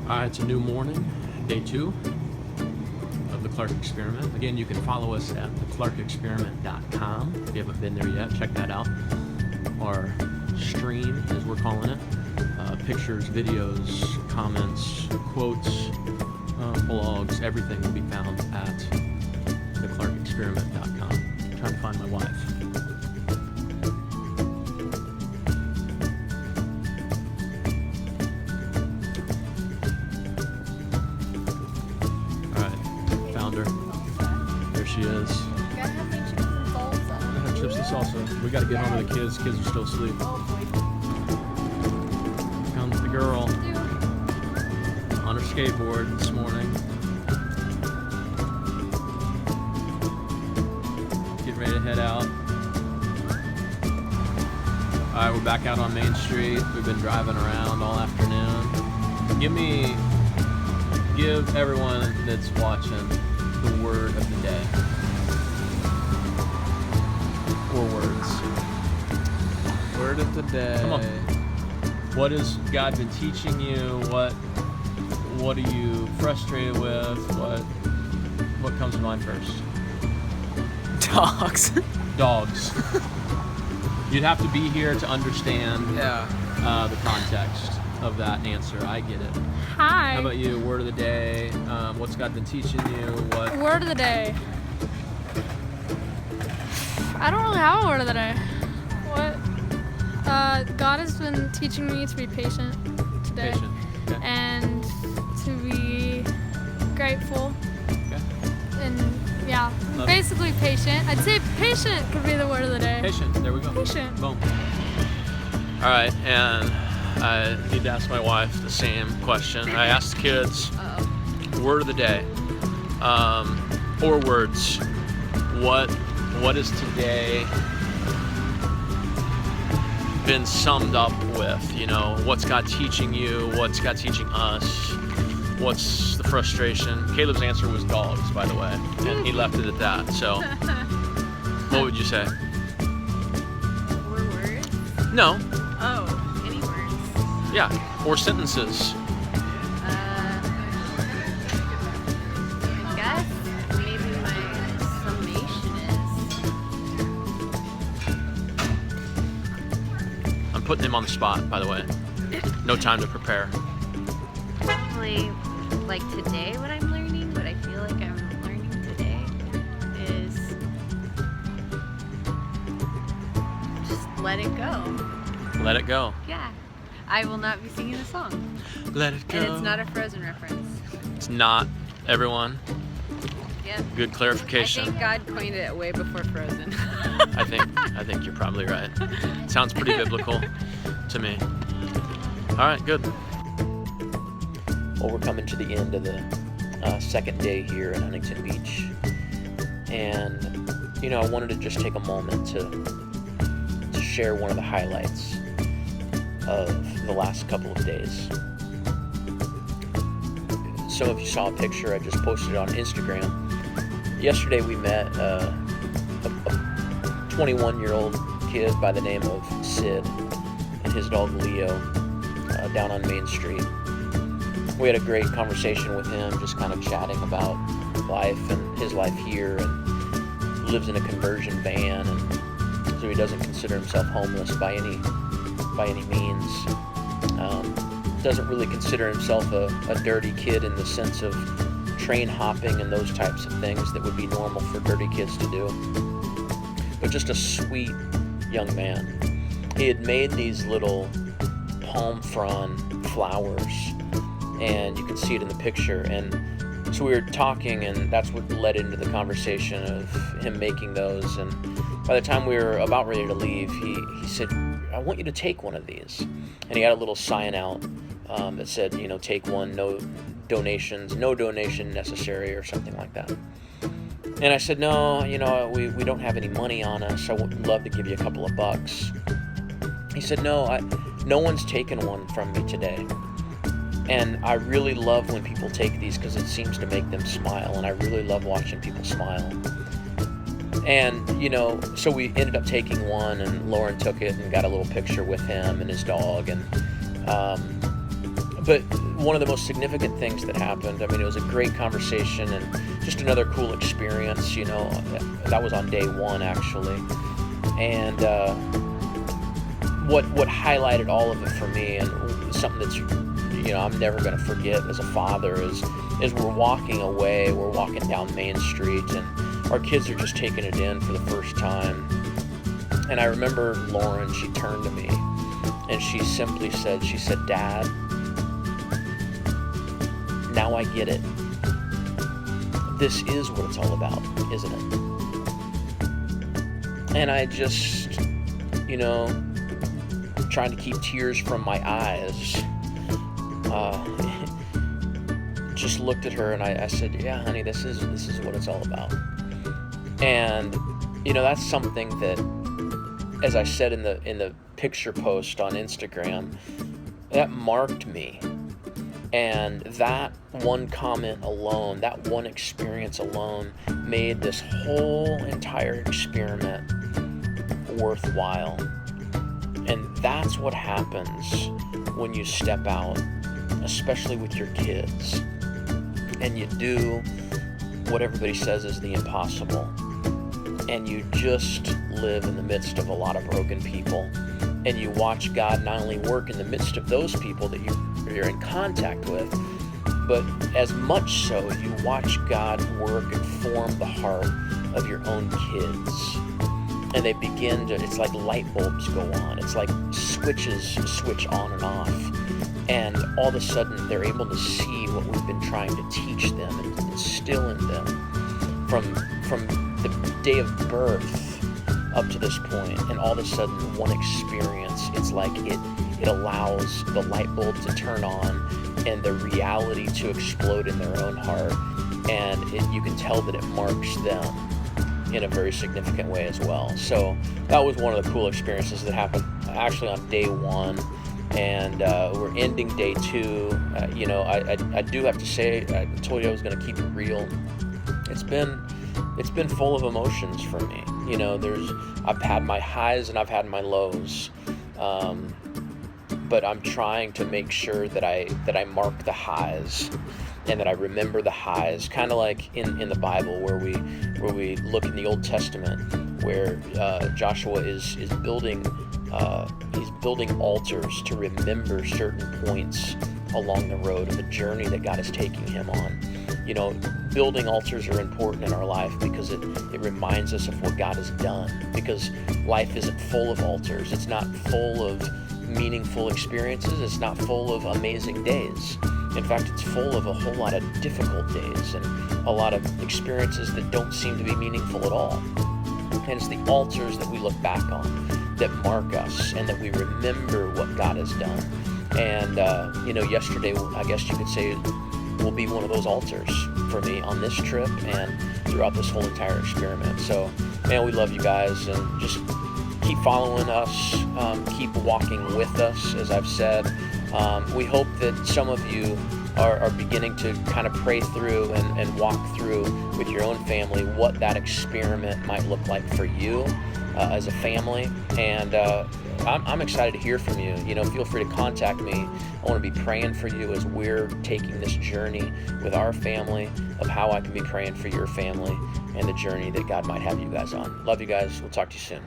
It's a new morning, day 2 of the Clark Experiment. Again, you can follow us at theclarkexperiment.com. If you haven't been there yet, check that out. Our stream, as we're calling it. Pictures, videos, comments, quotes, blogs, everything will be found at theclarkexperiment.com. I'm trying to find my wife. She is. You gotta have chips and salsa. I have chips and salsa. We gotta get home to the kids. Kids are still asleep. Oh Comes the girl boy. on her skateboard this morning. Getting ready to head out. Alright, we're back out on Main Street. We've been driving around all afternoon. Give everyone that's watching the word of the day. Or words. Word of the day. Come on. What has God been teaching you? What are you frustrated with? What comes to mind first? Dogs. Dogs. You'd have to be here to understand the context of that answer. I get it. Hi. How about you? Word of the day. What's God been teaching you? What? Word of the day. I don't really have a word of the day. What? God has been teaching me to be patient today. Patient. Okay. And to be grateful. Okay. And yeah, Love basically patient. I'd say patient could be the word of the day. Patient. There we go. Patient. Boom. All right, and I need to ask my wife the same question. I asked the kids, word of the day, or words. What is today been summed up with? You know, what's God teaching you? What's God teaching us? What's the frustration? Caleb's answer was dogs, by the way, and he left it at that. So, what would you say? Or words? No. Oh, any words? Yeah, or sentences. I guess maybe my summation is I'm putting him on the spot, by the way. No time to prepare. probably like today what I'm learning, what I feel like I'm learning today is just let it go. Let it go. Yeah. I will not be singing the song. Let it go. And it's not a Frozen reference. It's not, everyone. Yep. Good I clarification. think God coined it way before Frozen. I think you're probably right. Sounds pretty biblical to me. All right, good. Well, we're coming to the end of the second day here in Huntington Beach. And, you know, I wanted to just take a moment to share one of the highlights of the last couple of days. Some of you saw a picture I just posted on Instagram. Yesterday we met a 21-year-old kid by the name of Sid and his dog Leo down on Main Street. We had a great conversation with him, just kind of chatting about life and his life here, and lives in a conversion van, and so he doesn't consider himself homeless by any means. Doesn't really consider himself a dirty kid in the sense of train hopping and those types of things that would be normal for dirty kids to do. But just a sweet young man. He had made these little palm frond flowers, and you can see it in the picture. And so we were talking, and that's what led into the conversation of him making those. And by the time we were about ready to leave, he said, I want you to take one of these. And he had a little sign out that said, you know, take one, no donations, no donation necessary, or something like that. And I said, no, you know, we don't have any money on us. I would love to give you a couple of bucks. He said, no one's taken one from me today. And I really love when people take these because it seems to make them smile. And I really love watching people smile. And, you know, so we ended up taking one, and Lauren took it and got a little picture with him and his dog. And, but one of the most significant things that happened, I mean, it was a great conversation and just another cool experience, you know. That was on day one, actually. And what highlighted all of it for me, and something that's, you know, I'm never going to forget as a father, is we're walking away, we're walking down Main Street, and our kids are just taking it in for the first time. And I remember Lauren, she turned to me, and she simply said, "Dad, now I get it. This is what it's all about, isn't it?" And I just, you know, trying to keep tears from my eyes, just looked at her and I said, "Yeah, honey, this is what it's all about." And, you know, that's something that, as I said in the picture post on Instagram, that marked me. And that one comment alone, that one experience alone, made this whole entire experiment worthwhile. And that's what happens when you step out, especially with your kids, and you do what everybody says is the impossible, and you just live in the midst of a lot of broken people, and you watch God not only work in the midst of those people that you're in contact with, but as much so, you watch God work and form the heart of your own kids. And they begin to, it's like light bulbs go on. It's like switches switch on and off. And all of a sudden, they're able to see what we've been trying to teach them and instill in them from the day of birth up to this point. And all of a sudden, one experience, it's like it allows the light bulb to turn on and the reality to explode in their own heart. And you can tell that it marks them in a very significant way as well. So that was one of the cool experiences that happened actually on day one. And we're ending day two. You know, I do have to say, I told you I was going to keep it real. It's been full of emotions for me. You know, I've had my highs and I've had my lows. But I'm trying to make sure that I mark the highs and that I remember the highs, kind of like in the Bible where we look in the Old Testament where Joshua is building altars to remember certain points along the road of the journey that God is taking him on. You know, building altars are important in our life because it reminds us of what God has done, because life isn't full of altars. It's not full of meaningful experiences. It's not full of amazing days. In fact, it's full of a whole lot of difficult days and a lot of experiences that don't seem to be meaningful at all. And it's the altars that we look back on that mark us and that we remember what God has done. And, you know, yesterday, I guess you could say, will be one of those altars for me on this trip and throughout this whole entire experiment. So, man, we love you guys, and just keep following us, keep walking with us, as I've said. We hope that some of you are beginning to kind of pray through and walk through with your own family what that experiment might look like for you as a family. And I'm excited to hear from you. You know, feel free to contact me. I want to be praying for you as we're taking this journey with our family of how I can be praying for your family and the journey that God might have you guys on. Love you guys. We'll talk to you soon.